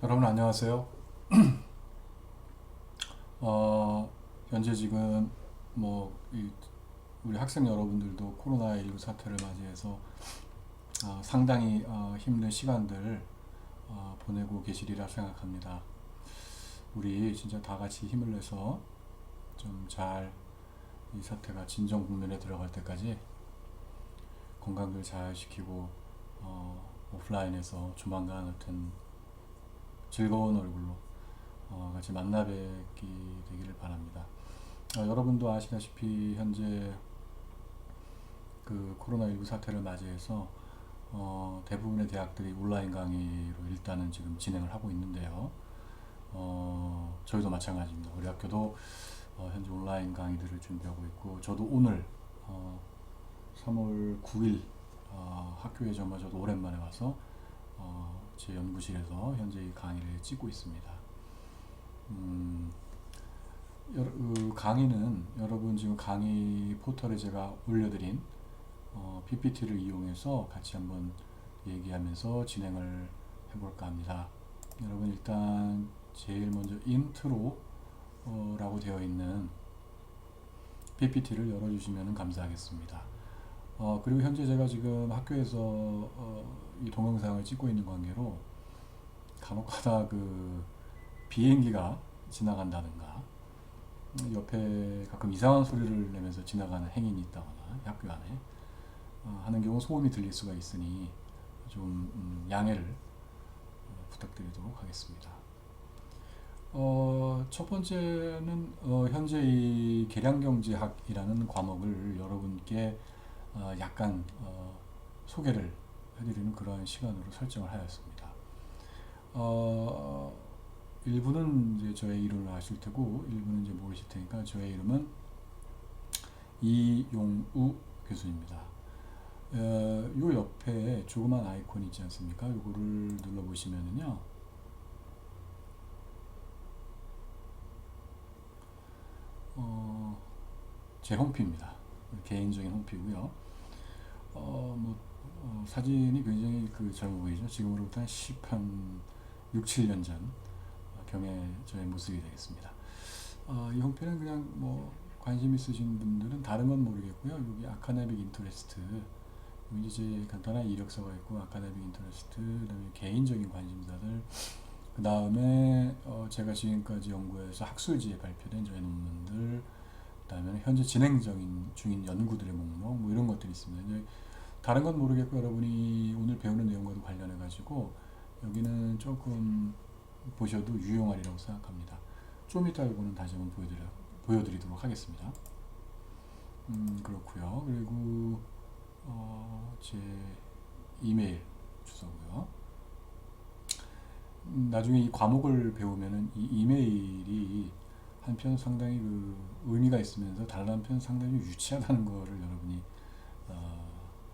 여러분 안녕하세요. 현재 지금 우리 학생 여러분들도 코로나19 사태를 맞이해서 상당히 힘든 시간들 보내고 계시리라 생각합니다. 우리 진짜 다 같이 힘을 내서 좀 잘 이 사태가 진정 국면에 들어갈 때까지 건강들 잘 지키고 오프라인에서 조만간 어떤 즐거운 얼굴로 같이 만나 뵙기 되기를 바랍니다. 여러분도 아시다시피 현재 그 코로나19 사태를 맞이해서 대부분의 대학들이 온라인 강의로 일단은 지금 진행을 하고 있는데요. 저희도 마찬가지입니다. 우리 학교도 현재 온라인 강의들을 준비하고 있고, 저도 오늘 3월 9일 학교에 정말 저도 오랜만에 와서 제 연구실에서 현재 이 강의를 찍고 있습니다. 강의는 여러분 지금 강의 포털에 제가 올려드린 PPT를 이용해서 같이 한번 얘기하면서 진행을 해볼까 합니다. 여러분 일단 제일 먼저 인트로라고 되어 있는 PPT를 열어주시면 감사하겠습니다. 그리고 현재 제가 지금 학교에서 이 동영상을 찍고 있는 관계로 간혹가다 그 비행기가 지나간다든가 옆에 가끔 이상한 소리를 내면서 지나가는 행인이 있다거나 학교 안에 하는 경우 소음이 들릴 수가 있으니 좀 양해를 부탁드리도록 하겠습니다. 첫 번째는 현재 이 계량경제학이라는 과목을 여러분께 약간 소개를 해드리는 그러한 시간으로 설정을 하였습니다. 일부는 이제 저의 이름을 아실 테고 일부는 이제 모르실 테니까 저의 이름은 이용우 교수입니다. 요 옆에 조그만 아이콘 있지 않습니까? 요거를 눌러보시면은요. 제 홈피입니다. 개인적인 홈피고요. 사진이 굉장히 그 젊어 보이죠? 지금으로부터 한 6, 7년 전 경의 저의 모습이 되겠습니다. 이 홈피는 그냥 관심 있으신 분들은 다른 건 모르겠고요. 여기 아카데믹 인터레스트, 여기 이제 간단한 이력서가 있고 아카데믹 인터레스트, 그다음에 개인적인 관심사들, 그 다음에 제가 지금까지 연구해서 학술지에 발표된 저의 논문들, 그 다음에 현재 진행 중인 연구들의 목록, 이런 것들이 있습니다. 이제 다른 건 모르겠고 여러분이 오늘 배우는 내용과도 관련해 가지고 여기는 조금 보셔도 유용하리라고 생각합니다. 좀 이따 이거는 다시 한번 보여드리도록 하겠습니다. 그렇고요. 그리고 제 이메일 주소고요. 나중에 이 과목을 배우면은 이 이메일이 한편 상당히 그 의미가 있으면서 다른 한편 상당히 유치하다는 거를 여러분이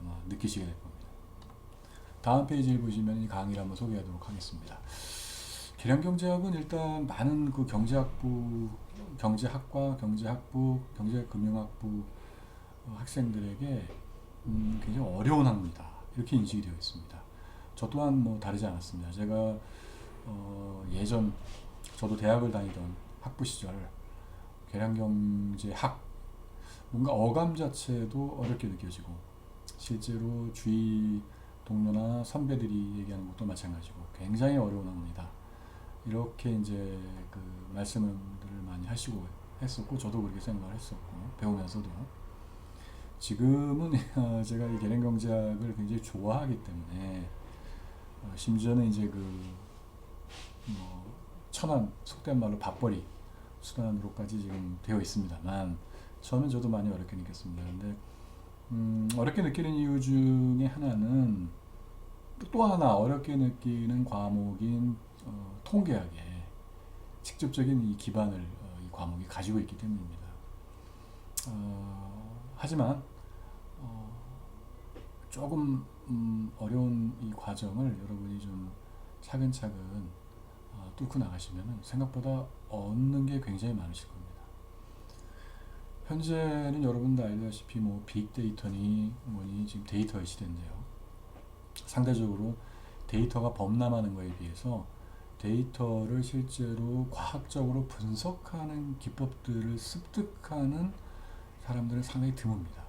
아마 느끼시게 될 겁니다. 다음 페이지를 보시면 이 강의를 한번 소개하도록 하겠습니다. 계량경제학은 일단 많은 그 경제학과, 경제학부, 경제금융학부 학생들에게 굉장히 어려운 학문이다 이렇게 인식이 되어 있습니다. 저 또한 다르지 않았습니다. 제가 예전 저도 대학을 다니던 학부 시절 계량경제학 뭔가 어감 자체도 어렵게 느껴지고 실제로 주위 동료나 선배들이 얘기하는 것도 마찬가지고 굉장히 어려운 학문이다. 이렇게 이제 그 말씀을 많이 하시고 했었고 저도 그렇게 생각을 했었고 배우면서도 지금은 제가 이 계량경제학을 굉장히 좋아하기 때문에 심지어는 이제 천안 속된 말로 밥벌이 수단으로까지 지금 되어 있습니다만 처음엔 저도 많이 어렵게 느꼈습니다. 근데 어렵게 느끼는 이유 중에 하나는 또 하나 어렵게 느끼는 과목인 통계학에 직접적인 이 기반을 이 과목이 가지고 있기 때문입니다. 하지만 조금 어려운 이 과정을 여러분이 좀 차근차근 뚫고 나가시면 생각보다 얻는 게 굉장히 많으실 겁니다. 현재는 여러분도 알다시피 빅데이터니 뭐니 지금 데이터의 시대인데요. 상대적으로 데이터가 범람하는 거에 비해서 데이터를 실제로 과학적으로 분석하는 기법들을 습득하는 사람들은 상당히 드뭅니다.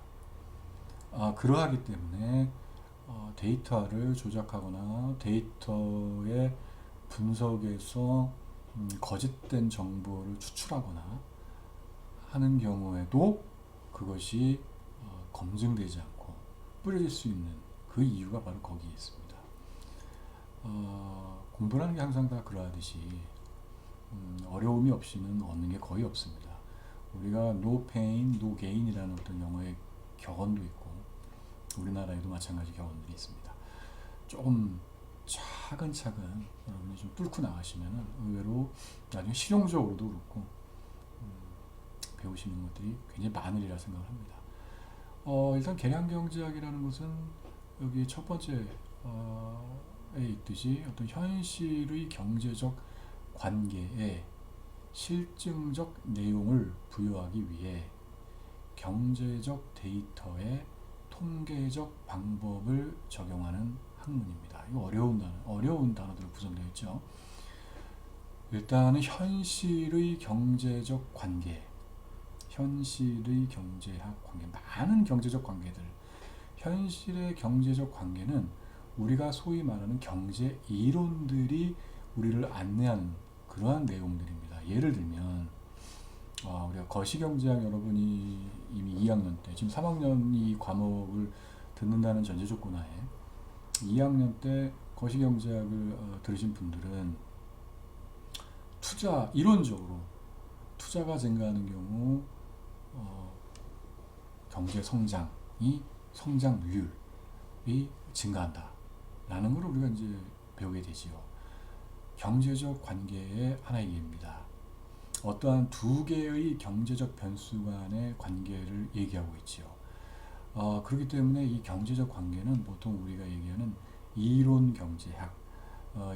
그러하기 때문에 데이터를 조작하거나 데이터의 분석에서 거짓된 정보를 추출하거나 하는 경우에도 그것이 검증되지 않고 뿌려질 수 있는 그 이유가 바로 거기에 있습니다. 공부라는 게 항상 다 그러하듯이 어려움이 없이는 얻는 게 거의 없습니다. 우리가 no pain, no gain이라는 어떤 영어의 격언도 있고 우리나라에도 마찬가지 격언들이 있습니다. 조금 차근차근 여러분이 좀 뚫고 나가시면 의외로 나중에 실용적으로도 그렇고 배우시는 것들이 굉장히 많으리라 생각을 합니다. 일단 계량경제학이라는 것은 여기 첫 번째 에 있듯이 어떤 현실의 경제적 관계에 실증적 내용을 부여하기 위해 경제적 데이터에 통계적 방법을 적용하는 학문입니다. 이거 어려운 단어들로 구성되어 있죠. 일단은 현실의 경제적 관계, 현실의 경제학 관계, 많은 경제적 관계들, 현실의 경제적 관계는 우리가 소위 말하는 경제 이론들이 우리를 안내하는 그러한 내용들입니다. 예를 들면 우리가 거시경제학 여러분이 이미 2학년 때, 지금 3학년이 이 과목을 듣는다는 전제 조건 하에 2학년 때 거시경제학을 들으신 분들은 이론적으로 투자가 증가하는 경우 경제 성장이 성장률이 증가한다 라는 걸 우리가 이제 배우게 되지요. 경제적 관계의 하나의 예입니다. 어떠한 두 개의 경제적 변수 간의 관계를 얘기하고 있지요. 그렇기 때문에 이 경제적 관계는 보통 우리가 얘기하는 이론 경제학,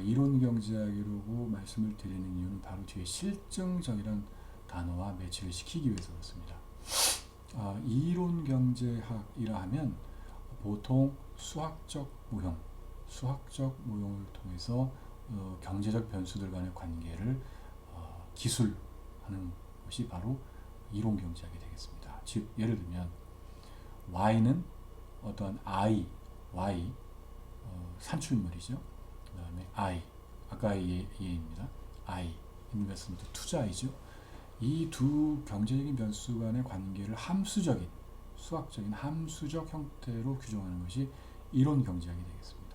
이론 경제학이라고 말씀을 드리는 이유는 바로 뒤에 실증적이라는 단어와 매치를 시키기 위해서 그렇습니다. 이론 경제학이라 하면 보통 수학적 모형을 통해서 경제적 변수들 간의 관계를 기술하는 것이 바로 이론 경제학이 되겠습니다. 즉 예를 들면 Y는 어떠한 Y 산출물이죠. 그 다음에 I 아까의 예입니다. I 인베스트먼트 투자이죠. 이 두 경제적인 변수 간의 관계를 수학적인 함수적 형태로 규정하는 것이 이론 경제학이 되겠습니다.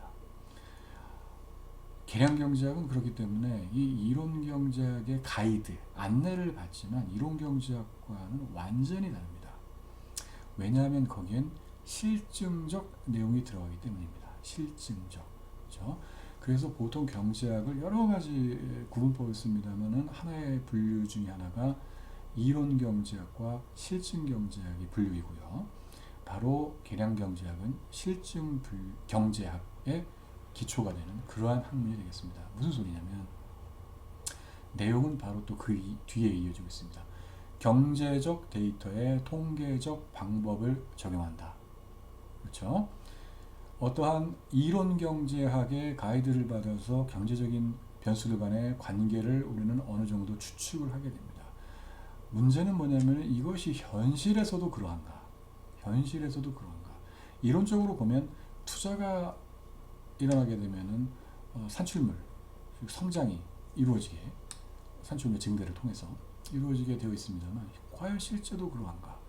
계량 경제학은 그렇기 때문에 이 이론 경제학의 가이드, 안내를 받지만 이론 경제학과는 완전히 다릅니다. 왜냐하면 거기엔 실증적 내용이 들어가기 때문입니다. 실증적. 그렇죠? 그래서 보통 경제학을 여러 가지 구분법을 씁니다만은 하나의 분류 중에 하나가 이론 경제학과 실증 경제학의 분류이고요. 바로 계량 경제학은 실증 경제학의 기초가 되는 그러한 학문이 되겠습니다. 무슨 소리냐면 내용은 바로 또 그 뒤에 이어지고 있습니다. 경제적 데이터에 통계적 방법을 적용한다. 그렇죠? 어떠한 이론 경제학의 가이드를 받아서 경제적인 변수들 간의 관계를 우리는 어느 정도 추측을 하게 됩니다. 문제는 뭐냐면 이것이 현실에서도 그러한가? 이론적으로 보면 투자가 일어나게 되면은 산출물, 성장이 이루어지게 산출물 증대를 통해서 이루어지게 되어 있습니다만 과연 실제도 그러한가?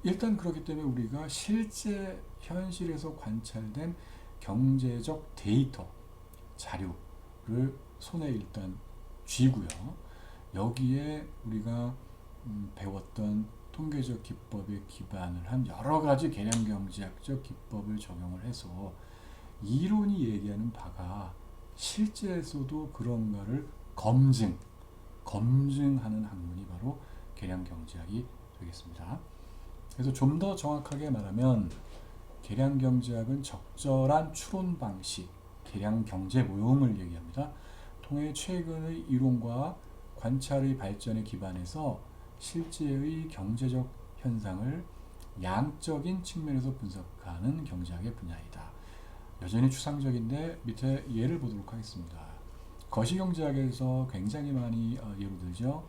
일단 그렇기 때문에 우리가 실제 현실에서 관찰된 경제적 데이터, 자료를 손에 일단 쥐고요. 여기에 우리가 배웠던 통계적 기법에 기반을 한 여러 가지 계량 경제학적 기법을 적용을 해서 이론이 얘기하는 바가 실제에서도 그런가를 검증하는 학문이 바로 계량 경제학이 되겠습니다. 그래서 좀 더 정확하게 말하면 계량 경제학은 적절한 추론 방식, 계량 경제 모형을 얘기합니다. 통해 최근의 이론과 관찰의 발전에 기반해서 실제의 경제적 현상을 양적인 측면에서 분석하는 경제학의 분야이다. 여전히 추상적인데 밑에 예를 보도록 하겠습니다. 거시경제학에서 굉장히 많이 예로 들죠.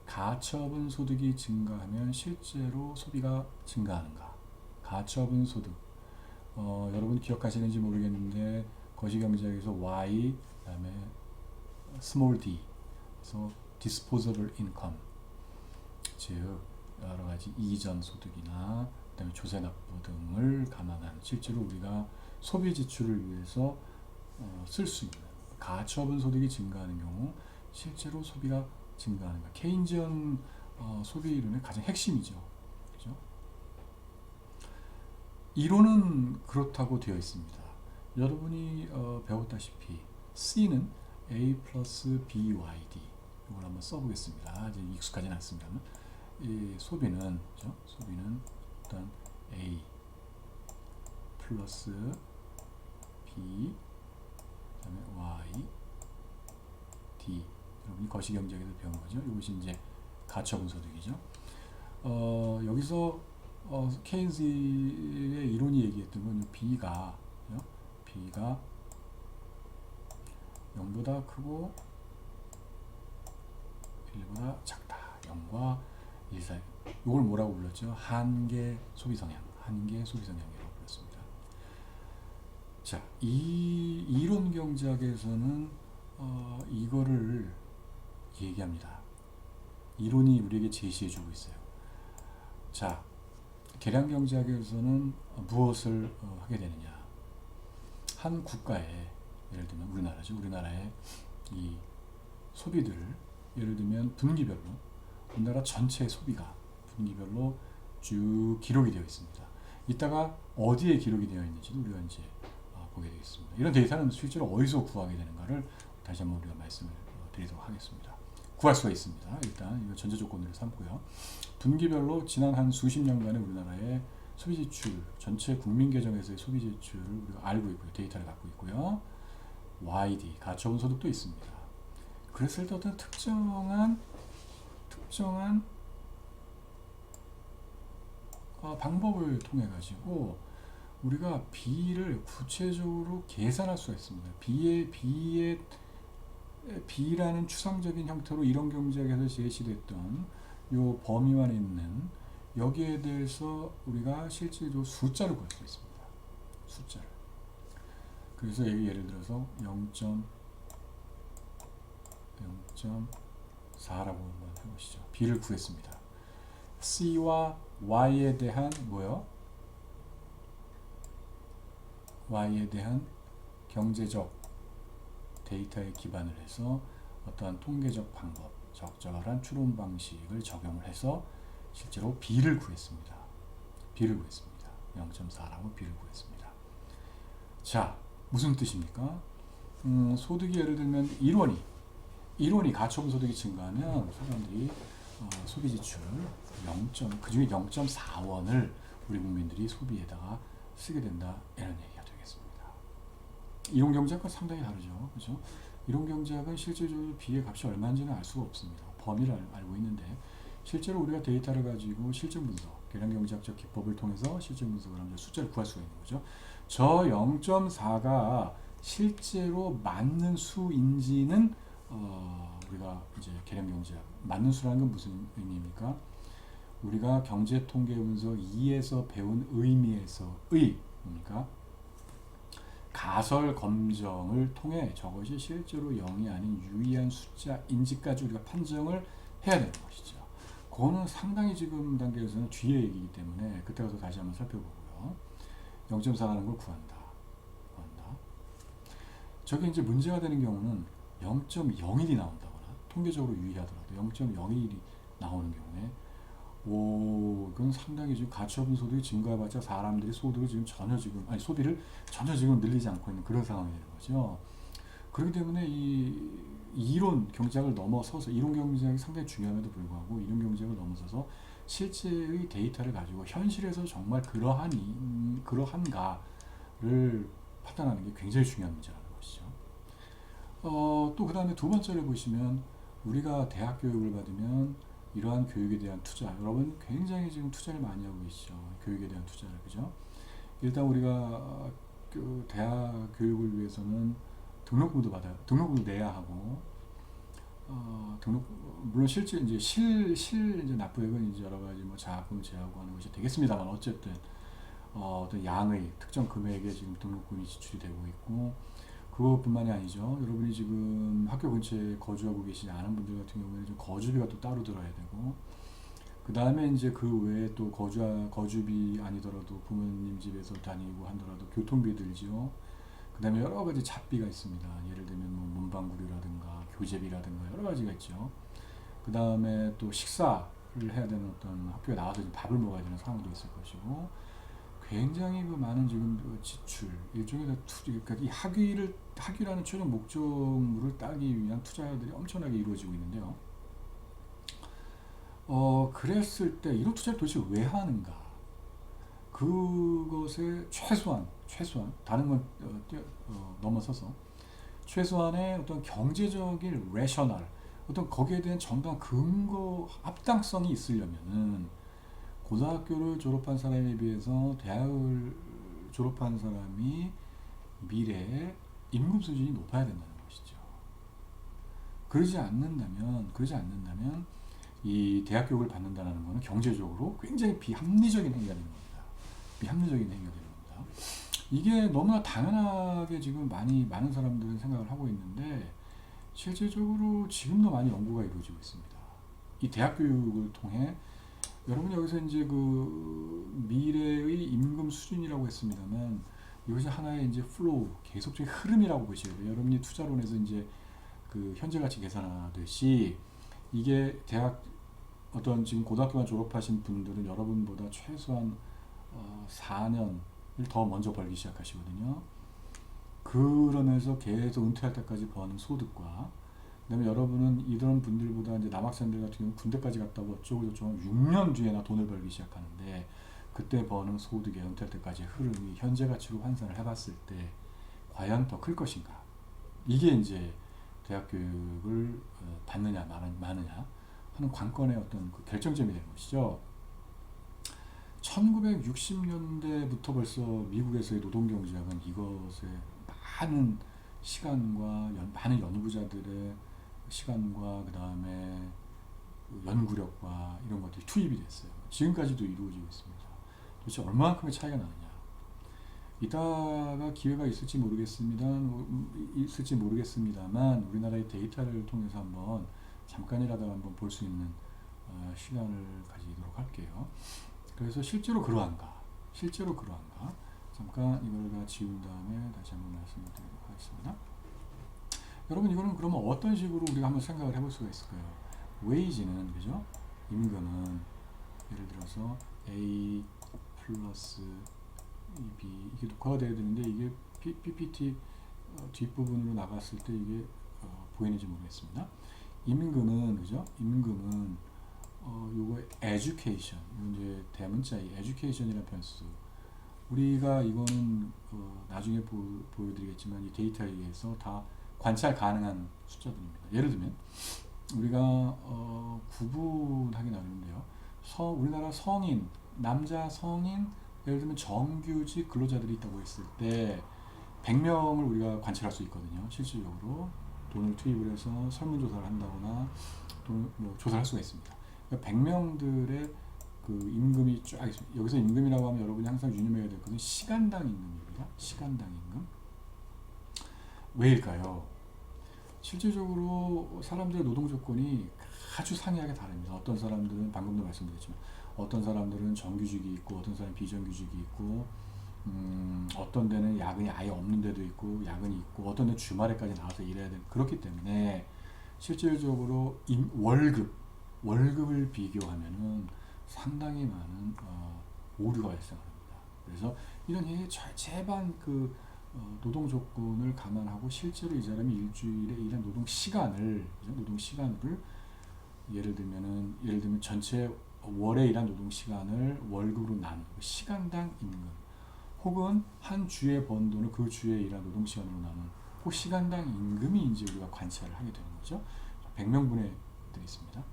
가처분 소득이 증가하면 실제로 소비가 증가하는가? 가처분 소득. 여러분 기억하시는지 모르겠는데 거시경제학에서 Y, 그다음에 small d, 그래서 disposable income, 즉 여러 가지 이전 소득이나 그다음에 조세 납부 등을 감안한 실제로 우리가 소비 지출을 위해서 쓸 수 있는 가처분 소득이 증가하는 경우 실제로 소비가 증가하는 것. 케인지언 소비 이론의 가장 핵심이죠. 그죠? 이론은 그렇다고 되어 있습니다. 여러분이 배웠다시피 C는 A 플러스 BYD 이걸 한번 써보겠습니다. 이제 익숙하지는 않습니다. 이 소비는 그죠? 소비는 일단 A 플러스 B 그다음에 Y D 여러분이 거시경제학에서 배운 거죠. 이것이 이제 가처분 소득이죠. 여기서 케인즈의 이론이 얘기했던 건 B가 0보다 크고 1보다 작다. 0과 1 사이. 이걸 뭐라고 불렀죠? 한계 소비 성향. 한계 소비 성향이라고 불렀습니다. 자, 이 이론 경제학에서는 이거를 얘기합니다. 이론이 우리에게 제시해주고 있어요. 자, 계량 경제학에서는 무엇을 하게 되느냐? 한 국가에 예를 들면 우리나라죠. 우리나라의 이 소비들을 예를 들면 분기별로 우리나라 전체 소비가 분기별로 쭉 기록이 되어 있습니다. 이따가 어디에 기록이 되어 있는지도 우리가 이제 보게 되겠습니다. 이런 데이터는 실제로 어디서 구하게 되는가를 다시 한번 우리가 말씀을 드리도록 하겠습니다. 구할 수가 있습니다. 일단 이거 전제 조건으로 삼고요. 분기별로 지난 한 수십 년간의 우리나라의 소비 지출, 전체 국민 계정에서의 소비 지출을 우리가 알고 있고요. 데이터를 갖고 있고요. YD, 가처분 소득도 있습니다. 그랬을 때 어떤 특정한 방법을 통해 가지고 우리가 B를 구체적으로 계산할 수가 있습니다. B라는 추상적인 형태로 이론 경제학에서 제시됐던 요 범위만 있는 여기에 대해서 우리가 실제로 숫자를 구할 수 있습니다. 숫자를. 그래서 예를 들어서 0.4라고 한번 해보시죠. B를 구했습니다. C와 Y에 대한 뭐요? Y에 대한 경제적 데이터에 기반을 해서 어떠한 통계적 방법, 적절한 추론 방식을 적용을 해서 실제로 B를 구했습니다. 0.4라고 B를 구했습니다. 자, 무슨 뜻입니까? 소득이 예를 들면 1원이 가처분 소득이 증가하면 사람들이 소비 지출 그중에 0.4원을 우리 국민들이 소비에다가 쓰게 된다 이런 얘기가 되겠습니다. 이론 경제학과 상당히 다르죠, 그렇죠? 이론 경제학은 실질적으로 B의 값이 얼마인지는 알 수가 없습니다. 범위를 알고 있는데 실제로 우리가 데이터를 가지고 실증 분석, 계량 경제학적 기법을 통해서 실증 분석을 하면 숫자를 구할 수가 있는 거죠. 저 0.4가 실제로 맞는 수인지는 우리가 이제 계량 경제학 맞는 수라는 건 무슨 의미입니까? 우리가 경제 통계 분석 2에서 배운 의미에서의 뭡니까? 가설 검정을 통해 저것이 실제로 0이 아닌 유의한 숫자인지까지 우리가 판정을 해야 되는 것이죠. 그거는 상당히 지금 단계에서는 뒤에 얘기이기 때문에 그때 가서 다시 한번 살펴보고요. 0.4라는 걸 구한다. 저게 이제 문제가 되는 경우는 0.01이 나온다거나 통계적으로 유의하더라도 0.01이 나오는 경우에 이건 상당히 지금 가처분 소득이 증가해봤자 사람들이 소득을 지금 소비를 전혀 지금 늘리지 않고 있는 그런 상황이 되는 거죠. 그렇기 때문에 이 이론 경제학을 넘어서서 이론 경제학이 상당히 중요함에도 불구하고 이론 경제학을 넘어서서 실제의 데이터를 가지고 현실에서 정말 그러한가를 판단하는 게 굉장히 중요한 문제라는 것이죠. 또 그 다음에 두 번째를 보시면 우리가 대학 교육을 받으면 이러한 교육에 대한 투자, 여러분 굉장히 지금 투자를 많이 하고 계시죠. 교육에 대한 투자를, 그죠? 일단 우리가 그 대학 교육을 위해서는 등록금도 받아요. 등록금도 내야 하고, 등록 물론 실제 이제 이제 납부액은 이제 여러 가지 뭐 자금 제하고 하는 것이 되겠습니다만, 어쨌든 어떤 양의 특정 금액에 지금 등록금이 지출이 되고 있고, 그것뿐만이 아니죠. 여러분이 지금 학교 근처에 거주하고 계시지 않은 분들 같은 경우에는 좀 거주비가 또 따로 들어야 되고, 그 다음에 이제 그 외에 또 거주비 아니더라도 부모님 집에서 다니고 하더라도 교통비 들죠. 그 다음에 여러 가지 잡비가 있습니다. 예를 들면 뭐 문방구료라든가 교재비라든가 여러 가지가 있죠. 그 다음에 또 식사를 해야 되는 어떤 학교에 나와서 밥을 먹어야 되는 상황도 있을 것이고, 굉장히 그 많은 지금 그 지출, 일종의 그러니까 이 학위라는 최종 목적물을 따기 위한 투자들이 엄청나게 이루어지고 있는데요. 그랬을 때 이런 투자를 도대체 왜 하는가? 그것에 최소한 다른 건 넘어서서 최소한의 어떤 경제적인 레셔널, 어떤 거기에 대한 정당한 근거, 합당성이 있으려면은 고등학교를 졸업한 사람에 비해서 대학을 졸업한 사람이 미래에 임금 수준이 높아야 된다는 것이죠. 그러지 않는다면 이 대학 교육을 받는다는 것은 경제적으로 굉장히 비합리적인 행위가 되는 겁니다. 비합리적인 행위가 되는 겁니다. 이게 너무나 당연하게 지금 많은 사람들은 생각을 하고 있는데, 실질적으로 지금도 많이 연구가 이루어지고 있습니다. 이 대학 교육을 통해 여러분이 여기서 이제 그 미래의 임금 수준이라고 했습니다만, 이것이 하나의 이제 플로우, 계속적인 흐름이라고 보셔야 돼요. 여러분이 투자론에서 이제 그 현재 가치 계산하듯이, 이게 대학 어떤 지금 고등학교만 졸업하신 분들은 여러분보다 최소한 4년을 더 먼저 벌기 시작하시거든요. 그러면서 계속 은퇴할 때까지 버는 소득과, 그다음에 여러분은 이런 분들보다 이제 남학생들 같은 경우 군대까지 갔다 오고 어쩌고 저쩌고 6년 뒤에나 돈을 벌기 시작하는데, 그때 버는 소득의 은퇴할 때까지 흐름이 현재 가치로 환산을 해봤을 때 과연 더 클 것인가? 이게 이제 대학 교육을 받느냐 마느냐 하는 관건의 어떤 그 결정점이 되는 것이죠. 1960년대부터 벌써 미국에서의 노동경제학은 이것에 많은 시간과 많은 연구자들의 시간과 그 다음에 연구력과 이런 것들이 투입이 됐어요. 지금까지도 이루어지고 있습니다. 도대체 얼마만큼의 차이가 나느냐? 이따가 기회가 있을지 모르겠습니다만 우리나라의 데이터를 통해서 한번 잠깐이라도 한번 볼 수 있는 시간을 가지도록 할게요. 그래서 실제로 그러한가? 잠깐 이걸 다 지운 다음에 다시 한번 말씀드리도록 하겠습니다. 여러분, 이거는 그러면 어떤 식으로 우리가 한번 생각을 해볼 수가 있을까요? 웨이지는, 그죠? 임금은 예를 들어서 A 플러스 B, 이게 녹화가 돼야 되는데 이게 PPT 뒷부분으로 나갔을 때 이게 보이는지 모르겠습니다. 임금은, 그죠? 임금은 요거 education, 이제 대문자 education이라는 변수, 우리가 이거는 나중에 보여드리겠지만 이 데이터에 의해서 다 관찰 가능한 숫자들입니다. 예를 들면 우리가 구분하기 나름인데요. 우리나라 성인, 남자 성인, 예를 들면 정규직 근로자들이 있다고 했을 때 100명을 우리가 관찰할 수 있거든요. 실질적으로 돈을 투입을 해서 설문조사를 한다거나 조사를 할 수가 있습니다. 그러니까 100명들의 그 임금이 쫙 있습니다. 여기서 임금이라고 하면 여러분이 항상 유념해야 될 것은 시간당 임금입니다. 시간당 임금. 왜일까요? 실질적으로 사람들의 노동 조건이 아주 상이하게 다릅니다. 어떤 사람들은 방금도 말씀드렸지만 어떤 사람들은 정규직이 있고 어떤 사람은 비정규직이 있고, 어떤 데는 야근이 아예 없는 데도 있고 야근이 있고, 어떤 데는 주말에까지 나와서 일해야 되는, 그렇기 때문에 실질적으로 월급을 비교하면은 상당히 많은 오류가 발생합니다. 그래서 이런 제반 그 노동 조건을 감안하고 실제로 이 사람이 일주일에 일한 노동 시간을 예를 들면 전체 월에 일한 노동 시간을 월급으로 나누고 시간당 임금, 혹은 한 주에 번 돈을 그 주에 일한 노동 시간으로 나눈 그 시간당 임금이 이제 우리가 관찰을 하게 되는 거죠. 100명분의 들이 있습니다.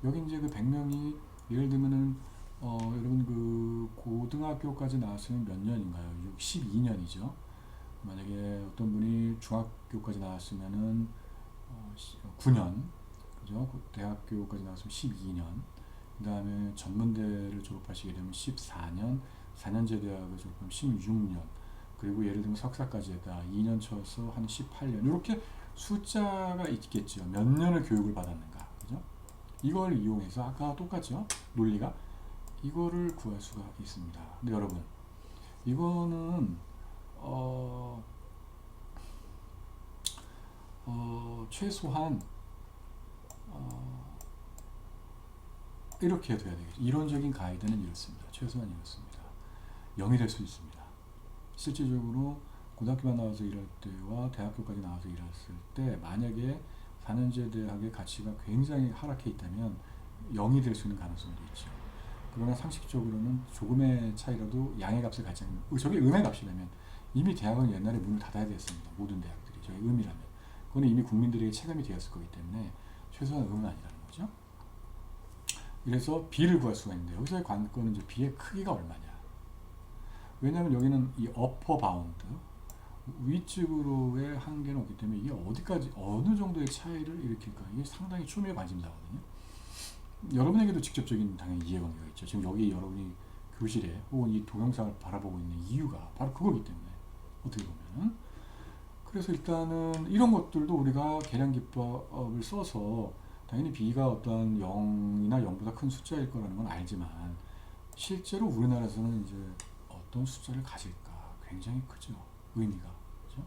여기 이제 그 100명이 예를 들면은 여러분 그 고등학교까지 나왔으면 몇 년인가요? 12년이죠. 만약에 어떤 분이 중학교까지 나왔으면은 9년, 그죠? 대학교까지 나왔으면 12년, 그 다음에 전문대를 졸업하시게 되면 14년, 4년제 대학을 졸업하면 16년, 그리고 예를 들면 석사까지 했다 2년 쳐서 한 18년, 이렇게 숫자가 있겠죠. 몇 년을 교육을 받았는가, 그죠? 이걸 이용해서 아까 똑같죠? 논리가 이거를 구할 수가 있습니다. 근데 여러분, 이거는 최소한 이렇게 돼야 되겠죠. 이론적인 가이드는 이렇습니다. 최소한 이렇습니다. 0이 될 수 있습니다. 실질적으로 고등학교만 나와서 일할 때와 대학교까지 나와서 일했을 때 만약에 4년제 대학의 가치가 굉장히 하락해 있다면 0이 될 수 있는 가능성도 있죠. 그러나 상식적으로는 조금의 차이라도 양의 값을 갖지 않는, 저게 음의 값이라면 이미 대학은 옛날에 문을 닫아야 됐습니다. 모든 대학들이 저게 음이라면 그거는 이미 국민들에게 체감이 되었을 거기 때문에 최소한 음은 아니라는 거죠. 그래서 B를 구할 수가 있는데 여기서의 관건은 이제 B의 크기가 얼마냐. 왜냐하면 여기는 이 어퍼 바운드 위쪽으로의 한계는 없기 때문에 이게 어디까지 어느 정도의 차이를 일으킬까 이게 상당히 초미의 관심사거든요. 여러분에게도 직접적인 당연히 이해관계가 있죠. 지금 여기 여러분이 교실에 혹은 이 동영상을 바라보고 있는 이유가 바로 그거기 때문에 어떻게 보면 그래서 일단은 이런 것들도 우리가 계량 기법을 써서 당연히 B가 어떤 0이나 0보다 큰 숫자일 거라는 건 알지만 실제로 우리나라에서는 이제 어떤 숫자를 가질까 굉장히 크죠. 의미가. 그죠?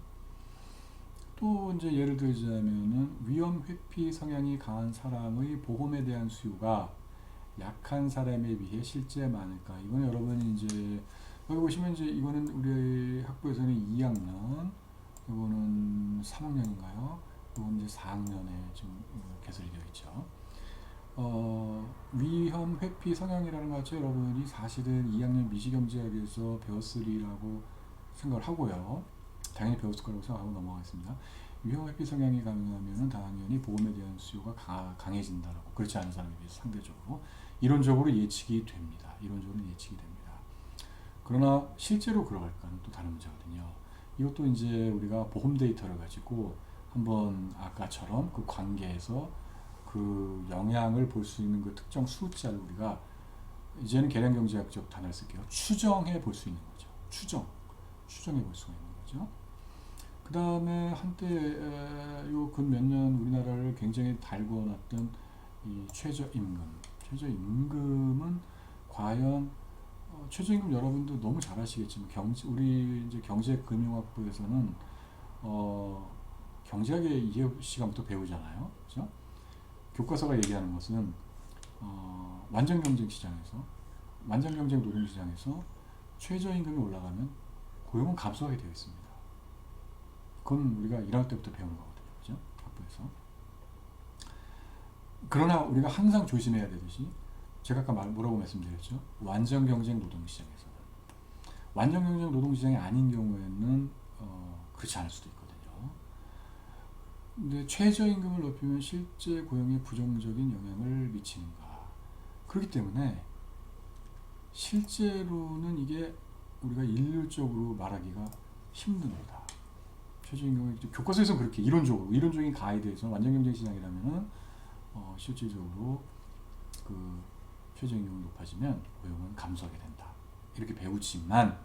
또 이제 예를 들자면은 위험 회피 성향이 강한 사람의 보험에 대한 수요가 약한 사람에 비해 실제 많을까? 이건 여러분이 이제 여기 보시면 이제 이거는 우리 학부에서는 2학년, 이거는 3학년인가요? 이건 이제 4학년에 지금 개설이 되어 있죠. 위험 회피 성향이라는 것 자체 여러분이 사실은 2학년 미시경제학에서 배웠으리라고 생각을 하고요. 당연히 배웠을 거라고 생각하고 넘어가겠습니다. 위험 회피 성향이 강하면 당연히 보험에 대한 수요가 강해진다라고. 그렇지 않은 사람에 비해서 상대적으로 이론적으로 예측이 됩니다. 이론적으로 예측이 됩니다. 그러나 실제로 그럴까는 또 다른 문제거든요. 이것도 이제 우리가 보험 데이터를 가지고 한번 아까처럼 그 관계에서 그 영향을 볼 수 있는 그 특정 숫자를 우리가 이제는 계량경제학적 단어를 쓸게요. 추정해 볼 수 있는 거죠. 추정해 볼 수가 있는 거죠. 그 다음에 한때 요 근 몇 년 우리나라를 굉장히 달궈놨던 이 최저임금은 과연 최저임금 여러분도 너무 잘 아시겠지만 우리 이제 경제금융학부에서는 경제학의 2회 시간부터 배우잖아요. 그죠? 교과서가 얘기하는 것은 완전경쟁 시장에서 완전경쟁 노동시장에서 최저임금이 올라가면 고용은 감소하게 되어 있습니다. 그건 우리가 1학년 때부터 배우는 거거든요. 그죠? 학부에서. 그러나 우리가 항상 조심해야 되듯이 제가 아까 뭐라고 말씀드렸죠? 완전경쟁 노동시장에서는 완전경쟁 노동시장이 아닌 경우에는 그렇지 않을 수도 있거든요. 근데 최저임금을 높이면 실제 고용에 부정적인 영향을 미치는가. 그렇기 때문에 실제로는 이게 우리가 일률적으로 말하기가 힘듭니다. 최저임금을 교과서에서 그렇게 이론적인 가이드에서 완전경쟁 시장이라면은 실질적으로 그 최저임금이 높아지면 고용은 감소하게 된다. 이렇게 배우지만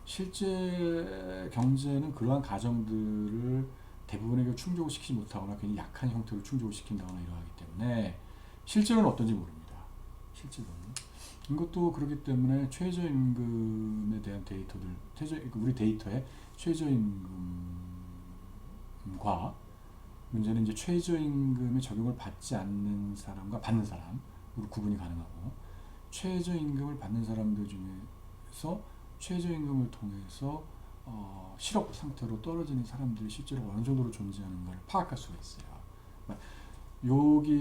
실제 경제는 그러한 가정들을 대부분에게 충족을 시키지 못하거나 괜히 약한 형태로 충족을 시킨다거나 이러하기 때문에 실제로는 어떤지 모릅니다. 실제로는. 이것도 그렇기 때문에 최저임금에 대한 데이터들, 우리 데이터에 최저임금과 문제는 이제 최저임금의 적용을 받지 않는 사람과 받는 사람으로 구분이 가능하고 최저임금을 받는 사람들 중에서 최저임금을 통해서 실업 상태로 떨어지는 사람들이 실제로 어느 정도로 존재하는가를 파악할 수가 있어요. 여기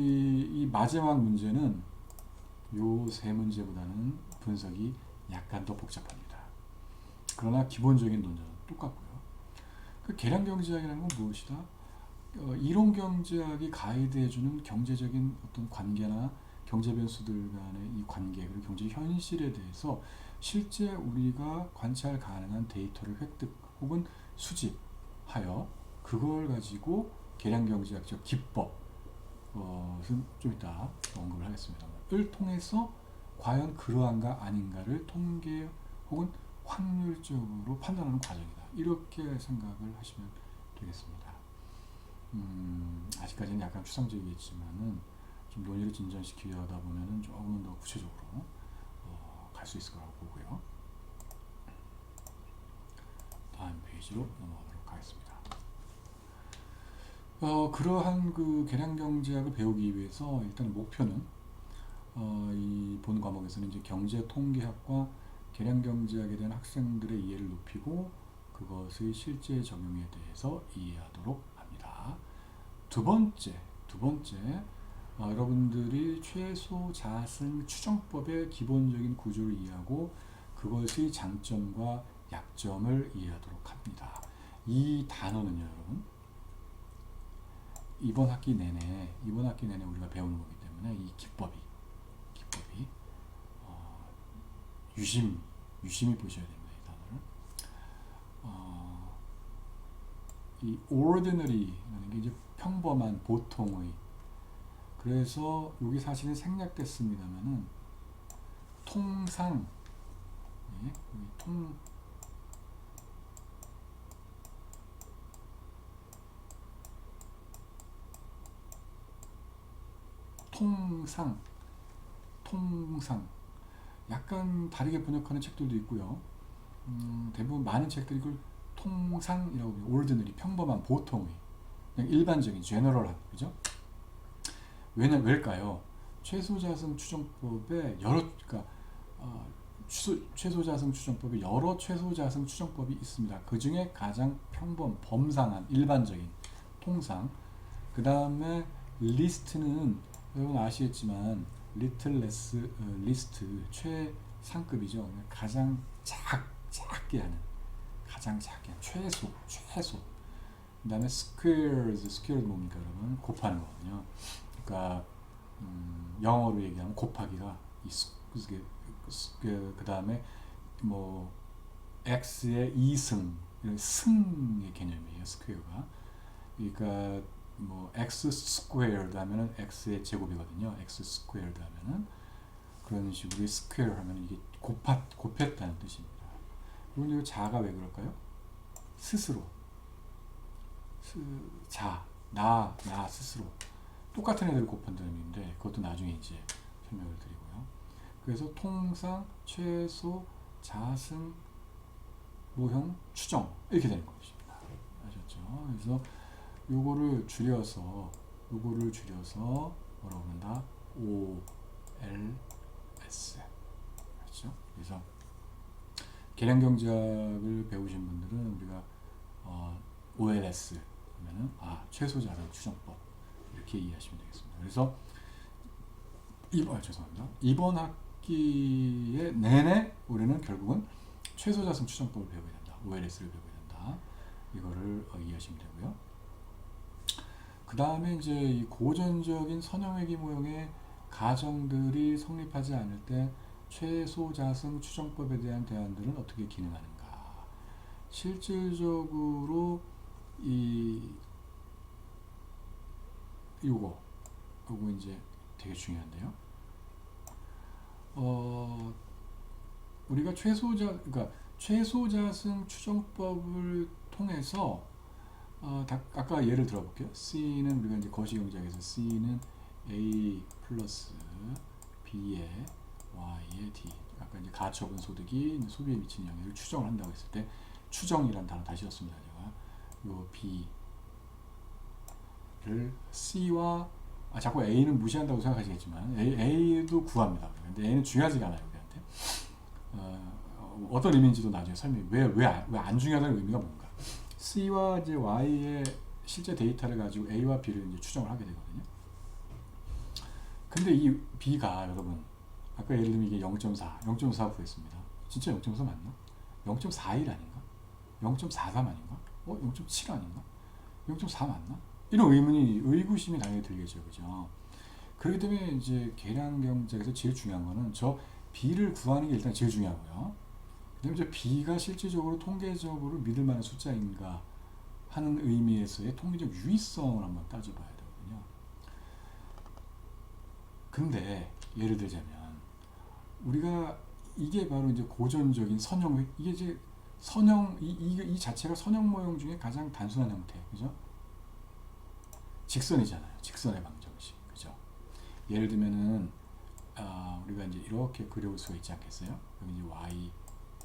이 마지막 문제는 요 세 문제보다는 분석이 약간 더 복잡합니다. 그러나 기본적인 논자는 똑같고요. 그 계량경제학이라는 건 무엇이다? 이론경제학이 가이드해주는 경제적인 어떤 관계나 경제 변수들 간의 이 관계 그리고 경제 현실에 대해서 실제 우리가 관찰 가능한 데이터를 혹은 수집하여 그걸 가지고 계량경제학적 기법 좀 이따 언급을 하겠습니다만 을 통해서 과연 그러한가 아닌가를 통계 혹은 확률적으로 판단하는 과정이다. 이렇게 생각을 하시면 되겠습니다. 아직까지는 약간 추상적이겠지만은 좀 논의를 진전시키려다 보면은 조금 더 구체적으로 갈 수 있을 거라고 보고요. 다음 페이지로 넘어가도록 하겠습니다. 그러한 그 계량경제학을 배우기 위해서 일단 목표는 이 본 과목에서는 이제 경제통계학과 계량경제학에 대한 학생들의 이해를 높이고 그것의 실제 적용에 대해서 이해하도록 합니다. 두 번째, 여러분들이 최소 자승 추정법의 기본적인 구조를 이해하고 그것의 장점과 약점을 이해하도록 합니다. 이 단어는요, 여러분, 이번 학기 내내 우리가 배우는 거기 때문에 이 기법이 유심히 보셔야 됩니다. 이 단어를. 이 ordinary라는 게 이제 평범한, 보통의. 그래서 여기 사실은 생략됐습니다만은 통상, 예, 통상 약간 다르게 번역하는 책들도 있고요. 대부분 많은 책들이 이걸 통상이라고 해요. ordinary, 평범한, 보통의, 그냥 일반적인, general한, 그죠? 왜일까요? 최소자승 추정법에 최소자승 추정법에 여러 최소자승 추정법이 있습니다. 그 중에 가장 범상한, 일반적인, 통상. 그 다음에 리스트는 여러분 아시겠지만 little less list 최상급이죠. 가장 작게 하는 최소. 그 다음에 squared 뭡니까 여러분? 곱하는 거거든요. 그러니까 영어로 얘기하면 곱하기가 그 다음에 뭐 x의 2승 승의 개념이에요. 스퀘어가. 그러니까 뭐 x 스퀘어드 하면은 x의 제곱이거든요. x 스퀘어드 하면은 그런 식으로 스퀘어 하면 이게 곱했다는 뜻입니다. 그리고 이 자가 왜 그럴까요? 스스로 나 스스로 똑같은 애들 곱한다는 의미인데 그것도 나중에 이제 설명을 드리고요. 그래서 통상, 최소, 자승, 모형, 추정 이렇게 되는 것입니다. 아셨죠? 그래서 요거를 줄여서 뭐라고 부른다? OLS. 그렇죠? 그래서 계량경제학을 배우신 분들은 우리가 OLS 하면은 최소자승 추정법 이렇게 이해하시면 되겠습니다. 그래서 이번 학기에 내내 우리는 결국은 최소자승 추정법을 배우게 된다. OLS를 배우게 된다. 이거를 이해하시면 되고요. 그 다음에 이제 이 고전적인 선형회귀 모형의 가정들이 성립하지 않을 때 최소자승 추정법에 대한 대안들은 어떻게 기능하는가. 실질적으로 요거 이제 되게 중요한데요. 우리가 최소자승 추정법을 통해서 아까 예를 들어볼게요. C는 우리가 이제 거시경제학에서 C는 A 플러스 B의 Y의 D. 아까 이제 가처분 소득이 소비에 미치는 영향을 추정을 한다고 했을 때 추정이란 단어 다시 썼습니다. 제가 요 B를 C와 자꾸 A는 무시한다고 생각하시겠지만 A도 구합니다. 근데 A는 중요하지가 않아요. 우리한테. 어떤 의미인지도 나중에 설명해. 왜 안 중요하다는 의미가 뭔가. C와 이제 Y의 실제 데이터를 가지고 A와 B를 이제 추정을 하게 되거든요. 근데 이 B가 여러분 아까 예를 들면 이게 0.4 구했습니다. 진짜 0.4 맞나? 0.41 아닌가? 0.43 아닌가? 0.7 아닌가? 0.4 맞나? 이런 의구심이 당연히 들겠죠, 그죠? 그렇기 때문에 이제 계량경제에서 제일 중요한 거는 저 B를 구하는 게 일단 제일 중요하고요. 그다음에 이제 B가 실질적으로 통계적으로 믿을 만한 숫자인가 하는 의미에서의 통계적 유의성을 한번 따져봐야 되거든요. 근데 예를 들자면 우리가 이게 바로 이제 고전적인 선형, 이게 이제 선형, 이 자체가 선형 모형 중에 가장 단순한 형태, 그죠? 직선이잖아요. 직선의 방정식, 그죠? 예를 들면은 우리가 이제 이렇게 그려볼 수가 있지 않겠어요? 여기 이제 y,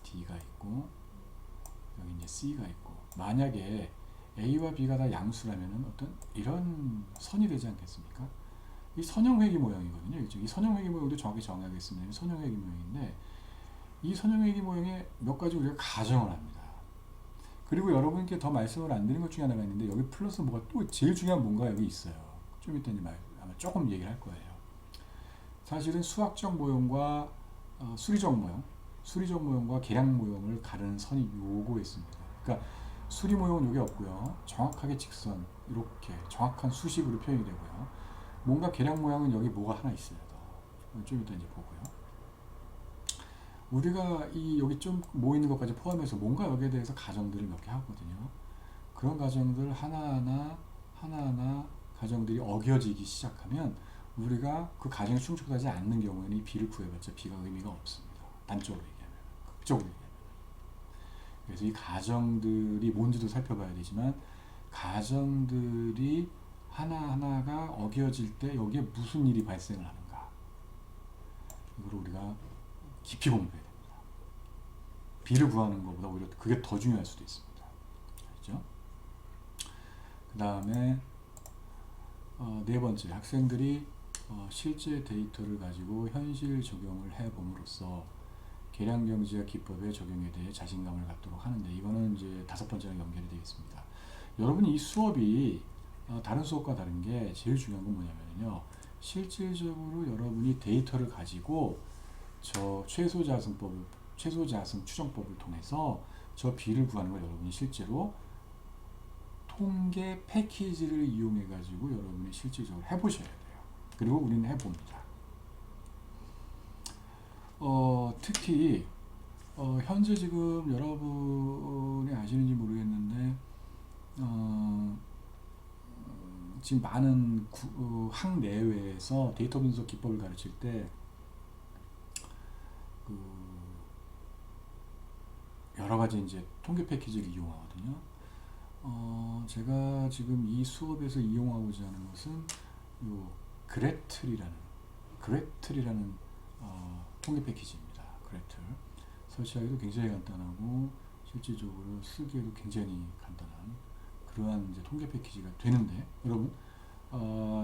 d가 있고 여기 이제 c가 있고, 만약에 a와 b가 다 양수라면은 어떤 이런 선이 되지 않겠습니까? 이 선형회귀 모형이거든요. 이 선형회귀 모형도 정확히 정의하겠습니다. 선형회귀 모형인데 이 선형회귀 모형에 몇 가지 우리가 가정을 합니다. 그리고 여러분께 더 말씀을 안 드린 것 중에 하나가 있는데 여기 플러스 뭐가 또 제일 중요한 뭔가 여기 있어요. 좀 이따 아마 조금 얘기를 할 거예요. 사실은 수학적 모형과 수리적 모형과 계량 모형을 가르는 선이 요거에 있습니다. 그러니까 수리 모형은 여기 없고요. 정확하게 직선 이렇게 정확한 수식으로 표현이 되고요. 뭔가 계량 모양은 여기 뭐가 하나 있어요. 좀 이따 이제 보고요. 우리가 여기 좀 모이는 것까지 포함해서 뭔가 여기에 대해서 가정들을 몇 개 하거든요. 그런 가정들 하나하나 가정들이 어겨지기 시작하면 우리가 그 가정에 충족하지 않는 경우에는 이 B를 구해봤자 B가 의미가 없습니다. 단적으로 얘기하면, 극적으로 얘기하면. 그래서 이 가정들이 뭔지도 살펴봐야 되지만 가정들이 하나하나가 어겨질 때 여기에 무슨 일이 발생을 하는가, 이걸 우리가 깊이 공부해야 됩니다. B를 구하는 것보다 오히려 그게 더 중요할 수도 있습니다. 그렇죠? 그 다음에 네 번째, 학생들이 실제 데이터를 가지고 현실 적용을 해봄으로써 계량경제학 기법의 적용에 대해 자신감을 갖도록 하는데, 이거는 이제 다섯 번째랑 연결이 되겠습니다. 여러분이 이 수업이 다른 수업과 다른 게 제일 중요한 건 뭐냐면요, 실질적으로 여러분이 데이터를 가지고 저 최소자승 추정법을 통해서 저 B를 구하는 걸 여러분이 실제로 통계 패키지를 이용해 가지고 여러분이 실질적으로 해보셔야 돼요. 그리고 우리는 해봅니다. 특히 현재 지금 여러분이 아시는지 모르겠는데 지금 많은 학내외에서 데이터 분석 기법을 가르칠 때 여러 가지 이제 통계 패키지를 이용하거든요. 제가 지금 이 수업에서 이용하고자 하는 것은 요 그레틀이라는 통계 패키지입니다. 그레틀. 설치하기도 굉장히 간단하고 실질적으로 쓰기에도 굉장히 간단한 그러한 이제 통계 패키지가 되는데, 여러분